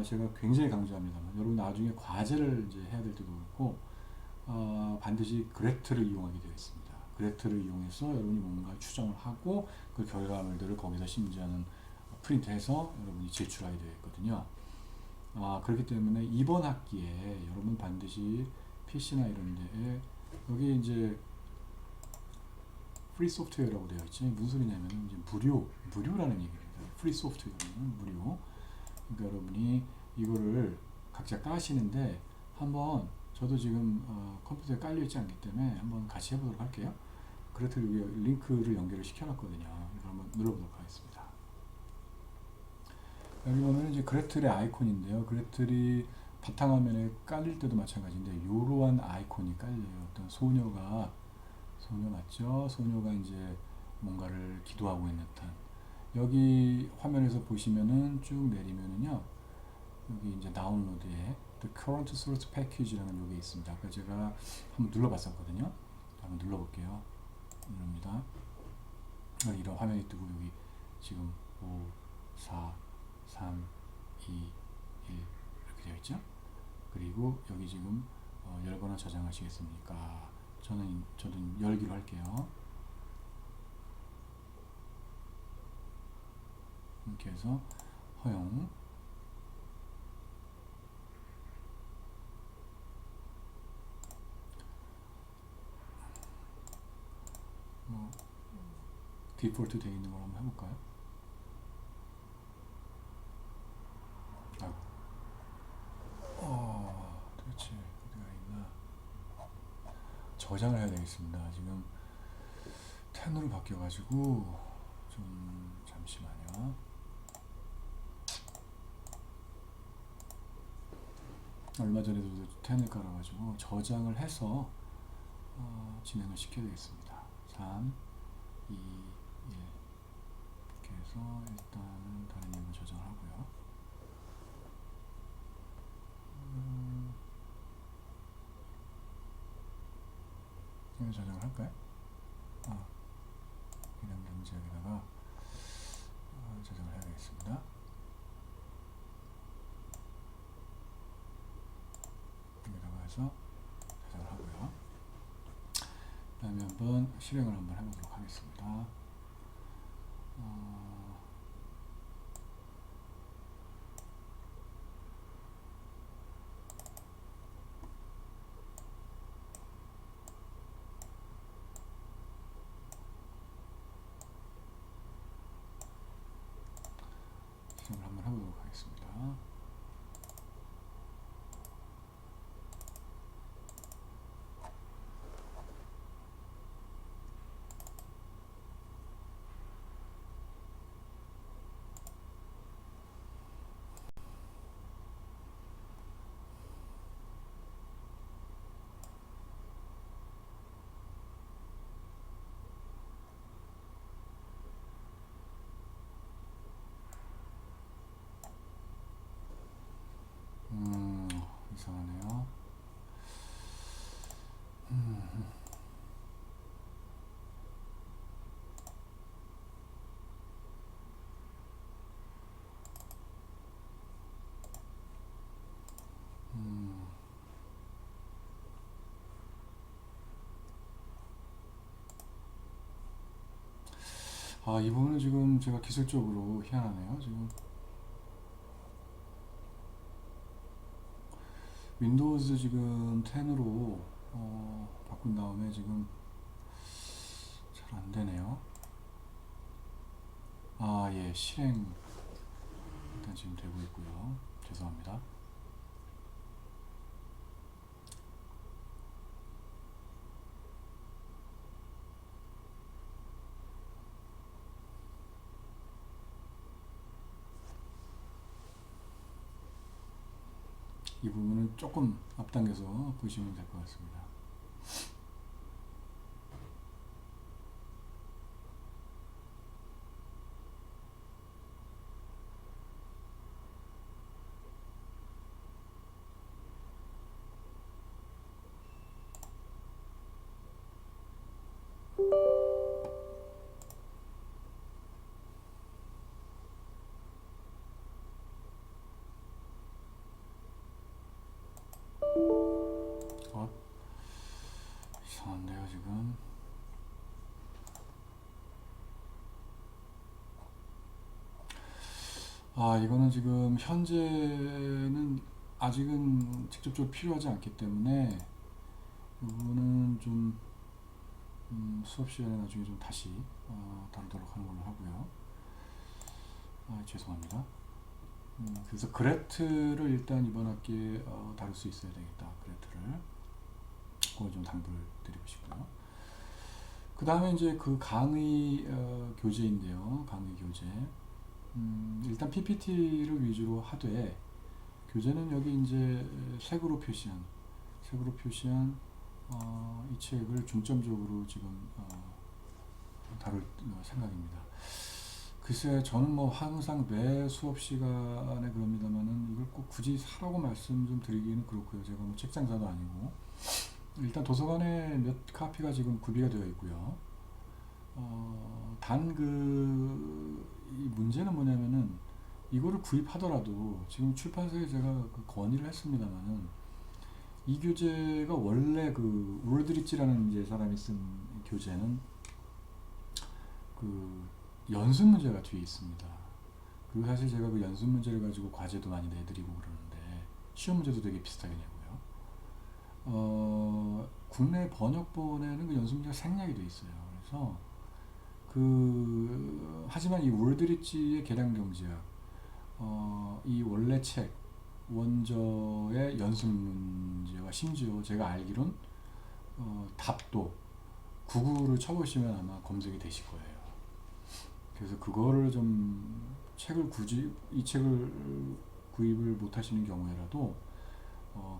제가 굉장히 강조합니다만 여러분 나중에 과제를 이제 해야 될 때도 그렇고 반드시 그래트를 이용하게 되어 있습니다. 그래트를 이용해서 여러분이 뭔가 추정을 하고 그 결과물들을 거기서 심지어는 프린트해서 여러분이 제출하게 되어 있거든요. 그렇기 때문에 이번 학기에 여러분 반드시 PC나 이런 데에 여기 이제 프리 소프트웨어라고 되어 있죠. 무슨 소리냐면 이제 무료라는 얘기입니다. 프리 소프트웨어는 무료. 그러니까 여러분이 이거를 각자 까시는데 한번, 저도 지금 컴퓨터에 깔려 있지 않기 때문에 한번 같이 해보도록 할게요. 그래서 여기 링크를 연결을 시켜놨거든요. 이거 한번 눌러보도록 하겠습니다. 여기 보면 이제 그래틀의 아이콘인데요. 그래틀이 바탕화면에 깔릴 때도 마찬가지인데 이러한 아이콘이 깔려요. 어떤 소녀 맞죠? 소녀가 이제 뭔가를 기도하고 있는 듯한. 여기 화면에서 보시면은 쭉 내리면은요, 여기 이제 다운로드에 The Current Source Package라는 요게 있습니다. 아까 제가 한번 눌러봤었거든요. 한번 눌러볼게요. 누릅니다. 이런 화면이 뜨고 여기 지금 5, 4, 3, 2, 1 이렇게 되어 있죠. 그리고 여기 지금 열거나 저장하시겠습니까? 저는 열기로 할게요. 이렇게 해서 허용. 디폴트 되어 있는 걸 한번 해볼까요? 도대체 어디가 있나? 저장을 해야 되겠습니다. 지금 10으로 바뀌어가지고 좀 잠시만요. 얼마 전에도 10을 깔아가지고 저장을 해서 진행을 시켜야 되겠습니다. 3, 2, 1 이렇게 해서 일단은 다른 이름을 저장을 하고요. 이거 저장을 할까요? 그냥 경제에다가 저장을 해야 되겠습니다. 여기다가 해서 저장을 하고요. 그 다음에 한번 실행을 한번 해보도록 하겠습니다. 실행을 한번 해보도록 하겠습니다. 이상하네요. 이 부분은 지금 제가 기술적으로 희한하네요. 지금 윈도우즈 지금 10으로 바꾼 다음에 지금 잘 안되네요. 예, 실행 일단 지금 되고 있고요. 죄송합니다. 이 부분은 조금 앞당겨서 보시면 될 것 같습니다. 이상한데요, 지금. 이거는 지금 현재는 아직은 직접적으로 필요하지 않기 때문에 이거는 좀 수업 시간에 나중에 좀 다시 다루도록 하는 걸로 하고요. 죄송합니다. 그래서 그래트를 일단 이번 학기에 다룰 수 있어야 되겠다. 그래트를 그걸 좀 당부를 드리고 싶고요. 그 다음에 이제 그 강의 교재인데요. 강의 교재. 일단 PPT를 위주로 하되 교재는 여기 이제 색으로 표시한 이 책을 중점적으로 지금 다룰 생각입니다. 글쎄, 저는 뭐 항상 매 수업 시간에 그럽니다만은 이걸 꼭 굳이 사라고 말씀 좀 드리기는 그렇고요. 제가 뭐 책 장사도 아니고. 일단 도서관에 몇 카피가 지금 구비가 되어 있고요. 이 문제는 뭐냐면은 이거를 구입하더라도 지금 출판사에 제가 그 건의를 했습니다만은 이 교재가 원래 그 울드리치라는 이제 사람이 쓴 교재는 그 연습 문제가 뒤에 있습니다. 그리고 사실 제가 그 연습 문제를 가지고 과제도 많이 내드리고 그러는데 시험 문제도 되게 비슷하게 내고요. 국내 번역본에는 그 연습 문제가 생략이 돼 있어요. 그래서 하지만 이 울드리치의 계량 경제학, 이 원래 책 원저의 연습 문제와 심지어 제가 알기론 답도 구글을 쳐보시면 아마 검색이 되실 거예요. 그래서 그거를 좀 이 책을 구입을 못 하시는 경우에라도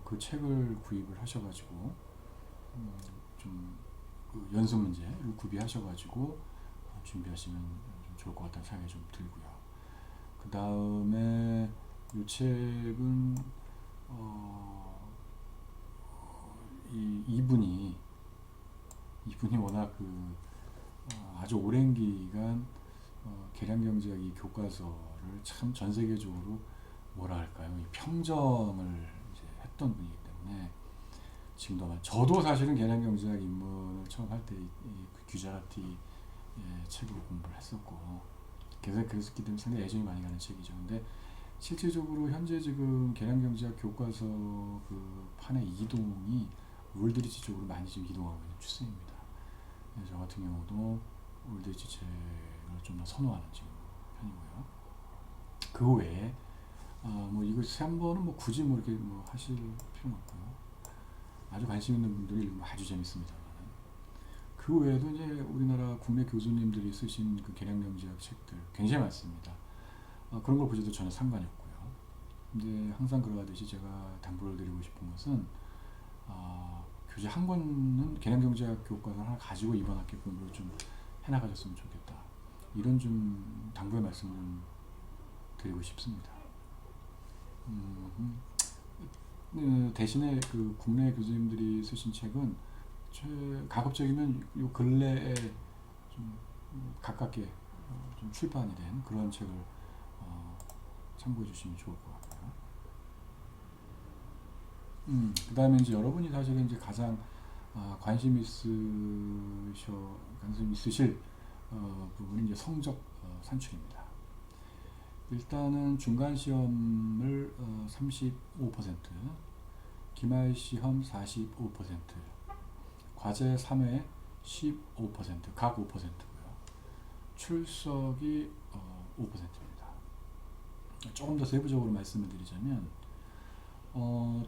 그 책을 구입을 하셔가지고 좀그 연습 문제를 구비하셔가지고 준비하시면 좀 좋을 것 같다는 생각이 좀 들고요. 그 다음에 이 책은 이분이 워낙 아주 오랜 기간 계량경제학 이 교과서를 참 전 세계적으로 뭐라 할까요? 이 평정을 이제 했던 분이기 때문에 지금도 저도 사실은 계량경제학 입문을 처음 할 때 규자라티 책으로 공부를 했었고 그랬기 때문에 상당히 애정이 많이 가는 책이죠. 근데 실제적으로 현재 지금 계량경제학 교과서 그 판의 이동이 월드리치 쪽으로 많이 지금 이동하고 있는 추세입니다. 저 같은 경우도 월드리치 책을 좀 더 선호하는 지금 편이고요. 그 외에 뭐 이거 3번은 뭐 굳이 뭐 이렇게 뭐 하실 필요는 없고요. 아주 관심 있는 분들이 읽으면 아주 재밌습니다만 그 외에도 이제 우리나라 국내 교수님들이 쓰신 그 계량경제학 책들 굉장히 많습니다. 그런 걸 보셔도 전혀 상관이 없고요. 근데 항상 그러하듯이 제가 당부를 드리고 싶은 것은 교재 한 권은 계량경제학 교과서 하나 가지고 이번 학기 공부를 좀 해나가셨으면 좋겠다. 이런 좀 당부의 말씀을 좀 드리고 싶습니다. 대신에 그 국내 교수님들이 쓰신 책은 가급적이면 요 근래에 좀 가깝게 좀 출판이 된 그런 책을 참고해 주시면 좋을 것 같고요. 그 다음에 이제 여러분이 사실은 이제 가장 관심 있으실 부분이 이제 성적 산출입니다. 일단은 중간 시험을 35%, 기말 시험 45%, 과제 3회 15%, 각 5%고요. 출석이 5%입니다. 조금 더 세부적으로 말씀을 드리자면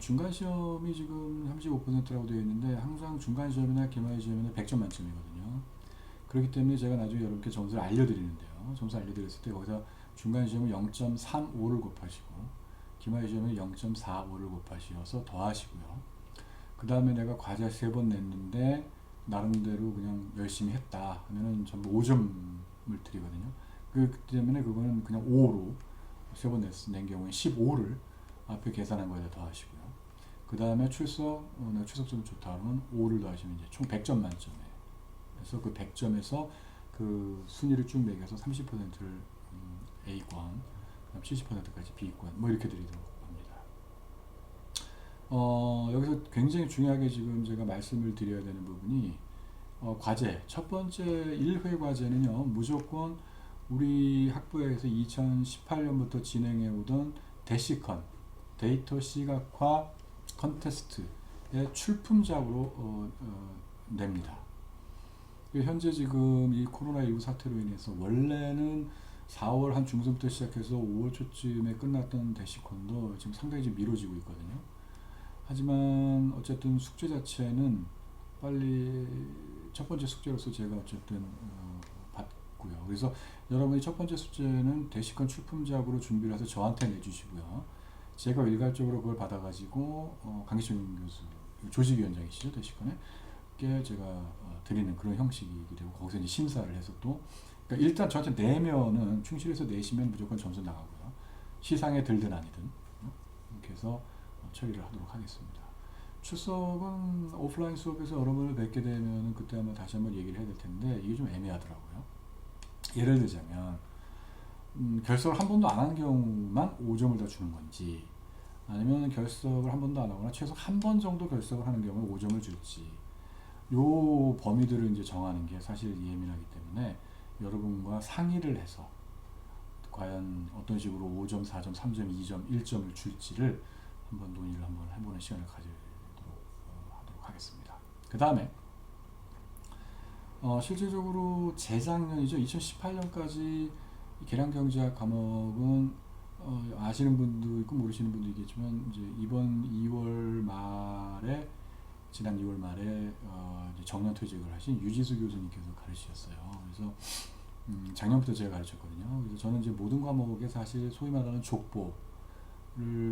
중간 시험이 지금 35%라고 되어 있는데 항상 중간 시험이나 기말 시험에는 100점 만점이거든요. 그렇기 때문에 제가 나중에 여러분께 점수를 알려드리는데요. 점수 알려드렸을 때 거기서 중간 시험은 0.35를 곱하시고 기말 시험은 0.45를 곱하셔서 더하시고요. 그 다음에 내가 과제 3번 냈는데 나름대로 그냥 열심히 했다 하면은 전부 5점을 드리거든요. 그 때문에 그거는 그냥 5로 3번 낸 경우에 15를 앞에 계산한 거에다 더하시고요. 그 다음에 출석, 내가 출석점이 좋다 그러면 5를 더하시면 이제 총 100점 만점에 그래서 그 100점에서 그 순위를 쭉 매겨서 30%를 A권, 70%까지 B권 뭐 이렇게 드리도록 합니다. 여기서 굉장히 중요하게 지금 제가 말씀을 드려야 되는 부분이 과제, 첫 번째 1회 과제는요 무조건 우리 학부에서 2018년부터 진행해 오던 데시컨, 데이터 시각화 컨테스트의 출품작으로 냅니다. 현재 지금 이 코로나19 사태로 인해서 원래는 4월 한 중순부터 시작해서 5월 초쯤에 끝났던 데시컨도 지금 상당히 좀 미뤄지고 있거든요. 하지만 어쨌든 숙제 자체는 빨리 첫 번째 숙제로서 제가 어쨌든 받고요. 그래서 여러분이 첫 번째 숙제는 데시컨 출품작으로 준비를 해서 저한테 내주시고요. 제가 일괄적으로 그걸 받아가지고 강기철 교수, 조직위원장이시죠 데시컨에 제가 드리는 그런 형식이 되고 거기서 이제 심사를 해서 또 그러니까 일단 저한테 내면은 충실해서 내시면 무조건 점수 나가고요. 시상에 들든 아니든 이렇게 해서 처리를 하도록 하겠습니다. 출석은 오프라인 수업에서 여러분을 뵙게 되면 그때 한번 다시 한번 얘기를 해야 될 텐데 이게 좀 애매하더라고요. 예를 들자면 결석을 한 번도 안 한 경우만 5점을 다 주는 건지 아니면 결석을 한 번도 안 하거나 최소 한 번 정도 결석을 하는 경우에 5점을 줄지 요 범위들을 이제 정하는 게 사실 예민하기 때문에 여러분과 상의를 해서 과연 어떤 식으로 5점, 4점, 3점, 2점, 1점을 줄지를 한번 논의를 한번 해보는 시간을 가지도록 하도록 하겠습니다. 그 다음에 실질적으로 재작년이죠. 2018년까지 계량경제학 과목은 아시는 분도 있고 모르시는 분도 있겠지만 이제 이번 2월 말에 지난 2월 말에 이제 정년퇴직을 하신 유지수 교수님께서 가르치셨어요. 그래서 작년부터 제가 가르쳤거든요. 그래서 저는 이제 모든 과목에 사실 소위 말하는 족보를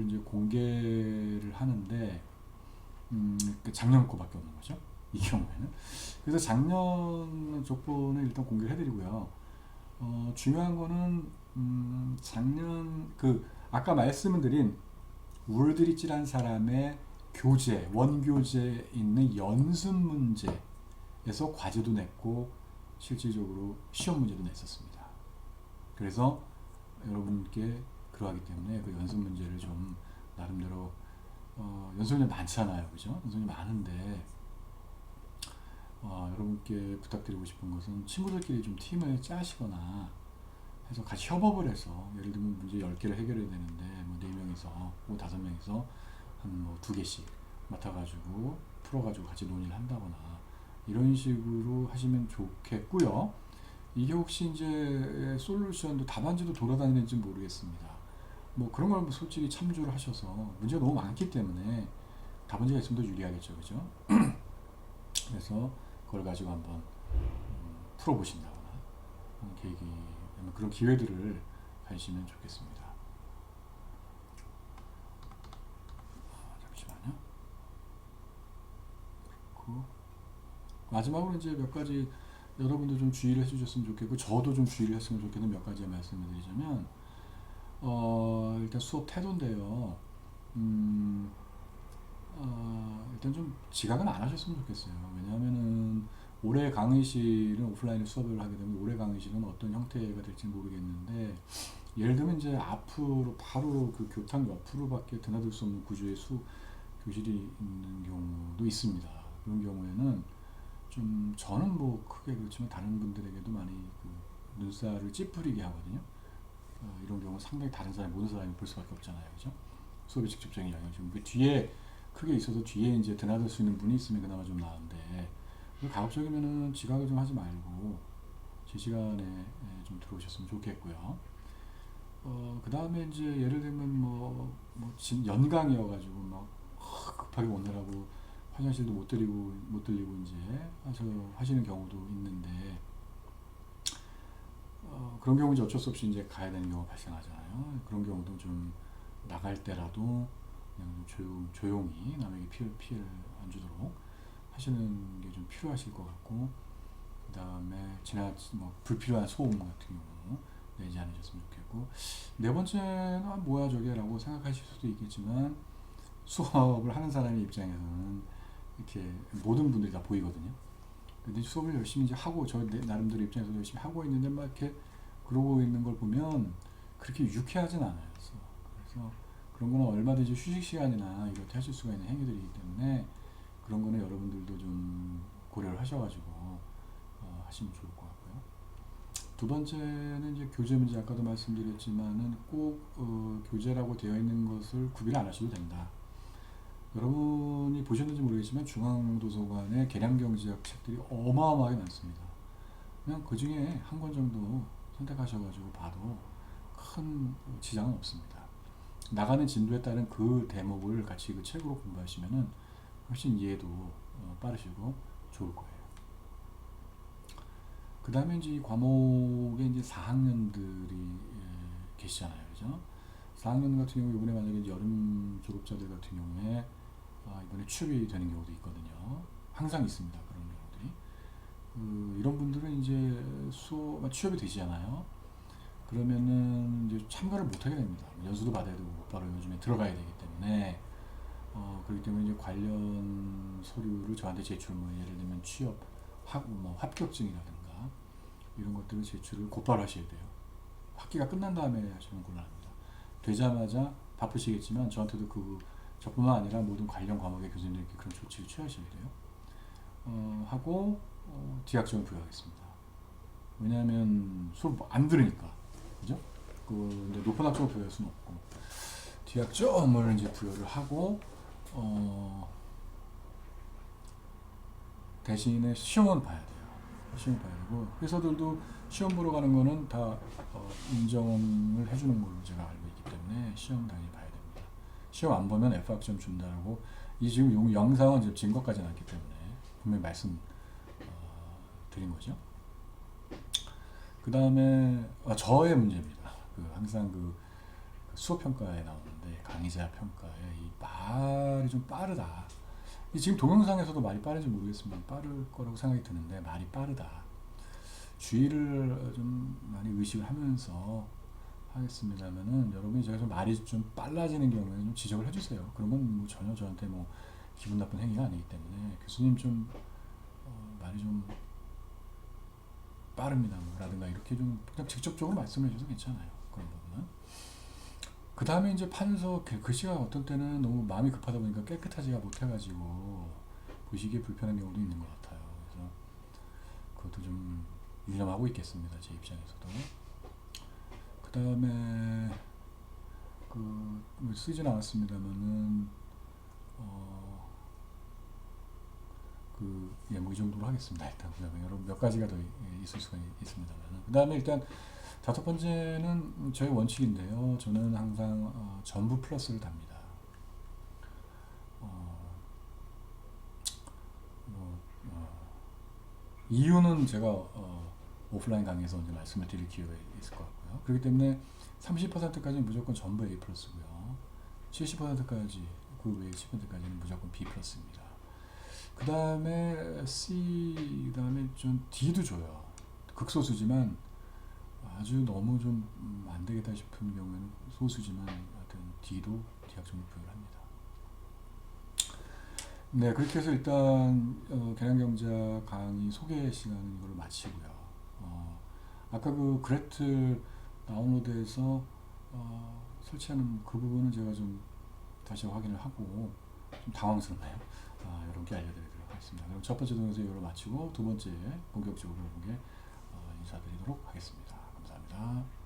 이제 공개를 하는데 작년 거밖에 없는 거죠. 이 경우에는. 그래서 작년 족보는 일단 공개를 해드리고요. 중요한 거는 작년 아까 말씀을 드린 울드리치란 사람의 교재, 원교재에 있는 연습 문제에서 과제도 냈고 실질적으로 시험 문제도 냈었습니다. 그래서 여러분께 그러하기 때문에 그 연습 문제를 좀 나름대로 연습 문제 많잖아요, 그죠? 연습 문제 많은데 여러분께 부탁드리고 싶은 것은 친구들끼리 좀 팀을 짜시거나 해서 같이 협업을 해서 예를 들면 문제 10개를 해결해야 되는데 뭐 4명이서 뭐 5명이서 한 뭐 2개씩 맡아가지고 풀어가지고 같이 논의를 한다거나 이런 식으로 하시면 좋겠고요. 이게 혹시 이제 솔루션도 답안지도 돌아다니는지 모르겠습니다. 뭐 그런 걸 솔직히 참조를 하셔서 문제가 너무 많기 때문에 답안지가 있으면 더 유리하겠죠, 그죠? 그래서 그걸 가지고 한번 풀어보신다거나 하는 계획이 그런 기회들을 가지시면 좋겠습니다. 잠시만요. 그렇고 마지막으로 이제 몇 가지 여러분도 좀 주의를 해주셨으면 좋겠고 저도 좀 주의를 했으면 좋겠는 몇 가지 말씀을 드리자면 일단 수업 태도인데요. 일단 좀 지각은 안 하셨으면 좋겠어요. 왜냐하면은 올해 강의실은 오프라인으로 수업을 하게 되면 올해 강의실은 어떤 형태가 될지 모르겠는데 예를 들면 이제 앞으로 바로 그 교탁 옆으로밖에 드나들 수 없는 구조의 교실이 있는 경우도 있습니다. 그런 경우에는 좀 저는 뭐 크게 그렇지만 다른 분들에게도 많이 그 눈살을 찌푸리게 하거든요. 이런 경우 상당히 다른 사람 모든 사람이 볼 수밖에 없잖아요, 그죠? 수업에 직접적인 영향을 주고 그 뒤에 크게 있어서 뒤에 이제 드나들 수 있는 분이 있으면 그나마 좀 나은데 가급적이면은 지각을 좀 하지 말고 제 시간에 좀 들어오셨으면 좋겠고요. 그 다음에 이제 예를 들면 뭐 연강이어가지고 막 급하게 오느라고 화장실도 못 들리고 이제 하시는 경우도 있는데 그런 경우 이제 어쩔 수 없이 이제 가야 되는 경우가 발생하잖아요. 그런 경우도 좀 나갈 때라도 그냥 좀 조용히 남에게 피해를 안 주도록 하시는 게 좀 필요하실 것 같고 그 다음에 불필요한 소음 같은 경우 내지 않으셨으면 좋겠고 네 번째는 뭐야 저게 라고 생각하실 수도 있겠지만 수업을 하는 사람의 입장에서는 이렇게 모든 분들이 다 보이거든요. 근데 수업을 열심히 이제 하고 저 나름대로 입장에서 열심히 하고 있는데 막 이렇게 그러고 있는 걸 보면 그렇게 유쾌하진 않아요. 그래서 그런 거는 얼마든지 휴식 시간이나 이럴 때 하실 수가 있는 행위들이기 때문에 그런 거는 여러분들도 좀 고려를 하셔가지고 하시면 좋을 것 같고요. 두 번째는 이제 교재 문제 아까도 말씀드렸지만은 꼭 교재라고 되어 있는 것을 구별 안 하셔도 된다. 여러분이 보셨는지 모르겠지만 중앙도서관에 계량경제학 책들이 어마어마하게 많습니다. 그냥 그 중에 한 권 정도 선택하셔가지고 봐도 큰 지장은 없습니다. 나가는 진도에 따른 그 대목을 같이 그 책으로 공부하시면은 훨씬 이해도 빠르시고 좋을 거예요. 그 다음에 이제 이 과목에 이제 4학년들이 계시잖아요. 그죠? 4학년 같은 경우 이번에 만약에 여름 졸업자들 같은 경우에 이번에 취업이 되는 경우도 있거든요. 항상 있습니다. 그런 경우들이. 이런 분들은 이제 취업이 되시잖아요. 그러면은 이제 참가를 못하게 됩니다. 연수도 받아야 되고 바로 요즘에 들어가야 되기 때문에 그렇기 때문에 이제 관련 서류를 저한테 제출 예를 들면 취업 합격증이라든가 이런 것들을 제출을 곧바로 하셔야 돼요. 학기가 끝난 다음에 하시면 곤란합니다. 되자마자 바쁘시겠지만 저한테도 저뿐만 아니라 모든 관련 과목의 교수님들께 그런 조치를 취하셔야 돼요. 하고 디학점을 부여하겠습니다. 왜냐하면 수업 안 들으니까, 그죠? 근데 높은 학점을 부여할 수는 없고 디학점을 이제 부여를 하고 대신에 시험은 봐야 돼요. 시험 봐야 되고 회사들도 시험 보러 가는 거는 다 인정을 해주는 걸로 제가 알고 있기 때문에 시험 당연히 봐야 됩니다. 시험 안 보면 F학점 준다라고 이 지금 영상은 지금 증거까지 났기 때문에 분명히 말씀 드린 거죠. 그 다음에 저의 문제입니다. 항상 수업 평가에 나오는데 강의자 평가에 이 말이 좀 빠르다. 지금 동영상에서도 말이 빠른지 모르겠습니다. 빠를 거라고 생각이 드는데 말이 빠르다. 주의를 좀 많이 의식을 하면서 하겠습니다면은 여러분이 제가 좀 말이 좀 빨라지는 경우에는 좀 지적을 해주세요. 그러면 뭐 전혀 저한테 뭐 기분 나쁜 행위가 아니기 때문에 교수님 좀 말이 좀 빠릅니다. 라든가 이렇게 좀 그냥 직접적으로 말씀해 주셔도 괜찮아요. 그런 부분은. 그 다음에 이제 판서 글씨가 어떤 때는 너무 마음이 급하다 보니까 깨끗하지가 못해가지고 보시기에 불편한 경우도 있는 것 같아요. 그래서 그것도 좀 유념하고 있겠습니다. 제 입장에서도. 그 다음에 쓰진 않았습니다만은 뭐 이 정도로 하겠습니다. 일단 여러분 몇 가지가 더 있을 수가 있습니다만. 그 다음에 일단 다섯 번째는 저의 원칙인데요. 저는 항상 전부 플러스를 답니다. 이유는 제가 오프라인 강의에서 언제 말씀을 드릴 기회가 있을 것 같고요. 그렇기 때문에 30%까지는 무조건 전부 A 플러스고요. 70%까지, 그 외에 10%까지는 무조건 B 플러스입니다. 그 다음에 C, 그 다음에 좀 D도 줘요. 극소수지만 아주 너무 좀 안 되겠다 싶은 경우에는 소수지만 하여튼 D도 D학점을 부여합니다. 네, 그렇게 해서 일단 계량경제학 강의 소개 시간은 이걸로 마치고요. 아까 그래틀 다운로드해서 설치하는 그 부분은 제가 좀 다시 확인을 하고 좀 당황스럽네요. 여러분께 알려드리도록 하겠습니다. 그럼 첫 번째 동영상 이걸로 마치고 두 번째 본격적으로 여러분께 인사드리도록 하겠습니다. 감사합니다.